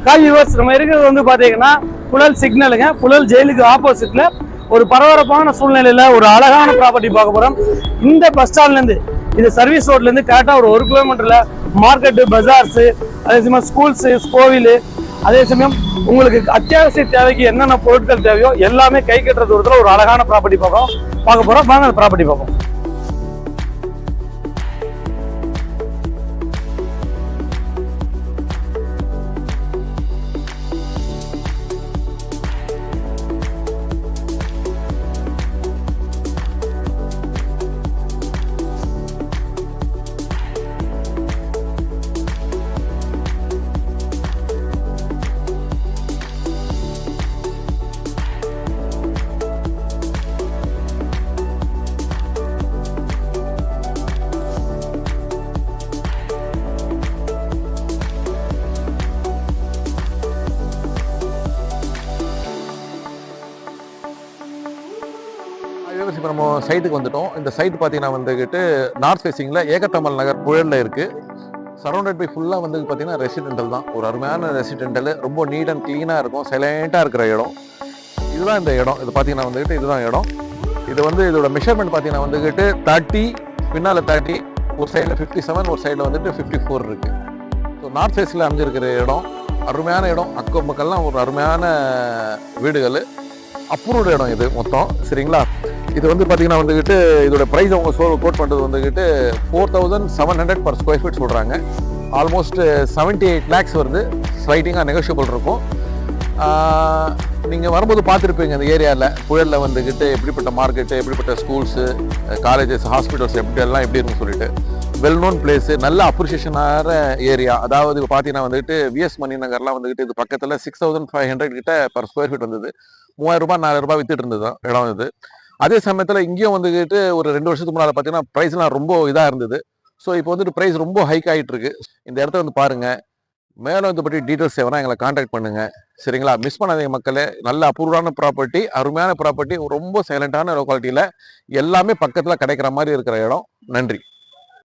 காய் வியூவர்ஸ், நம்ம இருக்கிறது வந்து பாத்தீங்கன்னா புழல் சிக்னலுங்க. புழல் ஜெயிலுக்கு ஆப்போசிட்ல ஒரு பரபரப்பான சூழ்நிலையில ஒரு அழகான ப்ராப்பர்ட்டி பார்க்க போறோம். இந்த பஸ் ஸ்டாண்ட்ல இருந்து, இது சர்வீஸ் ரோட்ல இருந்து கரெக்டா ஒரு கிலோமீட்டர்ல மார்க்கெட்டு, பஜார்ஸ், அதே சமயம் ஸ்கூல்ஸ், கோவில், அதே சமயம் உங்களுக்கு அத்தியாவசிய தேவைக்கு என்னென்ன பொருட்கள் தேவையோ எல்லாமே கை கட்டுற தூரத்துல ஒரு அழகான ப்ராப்பர்ட்டி பார்க்க போறோம். வாங்க அந்த ப்ராப்பர்ட்டி பார்ப்போம். இப்போ நம்ம சைட்டுக்கு வந்துட்டோம். இந்த சைட் பார்த்தீங்கன்னா வந்துக்கிட்டு நார்த் ஃபேஸிங்கில் ஏகத்தமிழ் நகர் புழலில் இருக்குது. சரௌண்டட் பை ஃபுல்லாக வந்து பார்த்தீங்கன்னா ரெசிடென்டல் தான். ஒரு அருமையான ரெசிடென்டல், ரொம்ப நீட் அண்ட் க்ளீனாக இருக்கும், சைலண்ட்டாக இருக்கிற இடம். இதுதான் இந்த இடம். இது பார்த்தீங்கன்னா வந்துக்கிட்டு இதுதான் இடம். இது வந்து இதோட மெஷர்மெண்ட் பார்த்தீங்கன்னா வந்துக்கிட்டு 30, பின்னால் 30, ஒரு சைடில் 57, ஒரு சைடில் வந்துட்டு 54 இருக்குது. ஸோ நார்த் ஃபேஸில் அமைஞ்சிருக்கிற இடம் அருமையான இடம். அக்கம் பக்கம்லாம் ஒரு அருமையான வீடுகள், அப்ரூவ்டு இடம் இது மொத்தம். சரிங்களா? இது வந்து பார்த்தீங்கன்னா வந்துக்கிட்டு இதோட ப்ரைஸ் அவங்க கோட் பண்ணுறது வந்துக்கிட்டு 4700 per square feet சொல்கிறாங்க. ஆல்மோஸ்ட் 78 lakhs வருது. ஸ்லைட்டிங்காக நெகோஷியபிள் இருக்கும். நீங்கள் வரும்போது பார்த்துருப்பீங்க இந்த ஏரியாவில் புழலில் வந்துக்கிட்டு எப்படிப்பட்ட மார்க்கெட்டு, எப்படிப்பட்ட ஸ்கூல்ஸு, காலேஜஸ், ஹாஸ்பிட்டல்ஸ் எப்படியெல்லாம் எப்படி இருக்குன்னு சொல்லிட்டு வெல் நோன் பிளேஸு, நல்ல அப்ரிஷியேஷனான ஏரியா. அதாவது இப்போ பார்த்தீங்கன்னா வந்துட்டு விஎஸ் மணி நகர்லாம் வந்துக்கிட்டு இது பக்கத்தில் 6500 கிட்ட per square feet வந்தது. 3000 ரூபாய் 4000 ரூபாய் வித்துட்டு இருந்தது இடம் இது. அதே சமயத்தில் இங்கேயும் வந்துக்கிட்டு ஒரு 2 வருஷத்துக்கு முன்னால் பார்த்தீங்கன்னா ப்ரைஸ்லாம் ரொம்ப இதாக இருந்தது. ஸோ இப்போ வந்துட்டு ப்ரைஸ் ரொம்ப ஹைக் ஆகிட்டு இருக்கு. இந்த இடத்த வந்து பாருங்கள். மேலும் இதை பற்றி டீட்டெயில்ஸ் தேவைன்னா எங்களை கான்டாக்ட் பண்ணுங்கள். சரிங்களா? மிஸ் பண்ணாதீங்க மக்களே. நல்ல அப்ரூவ்டான ப்ராப்பர்ட்டி, அருமையான ப்ராப்பர்ட்டி, ரொம்ப சைலண்டான லோக்காலிட்டியில் எல்லாமே பக்கத்தில் கிடைக்கிற மாதிரி இருக்கிற இடம். நன்றி.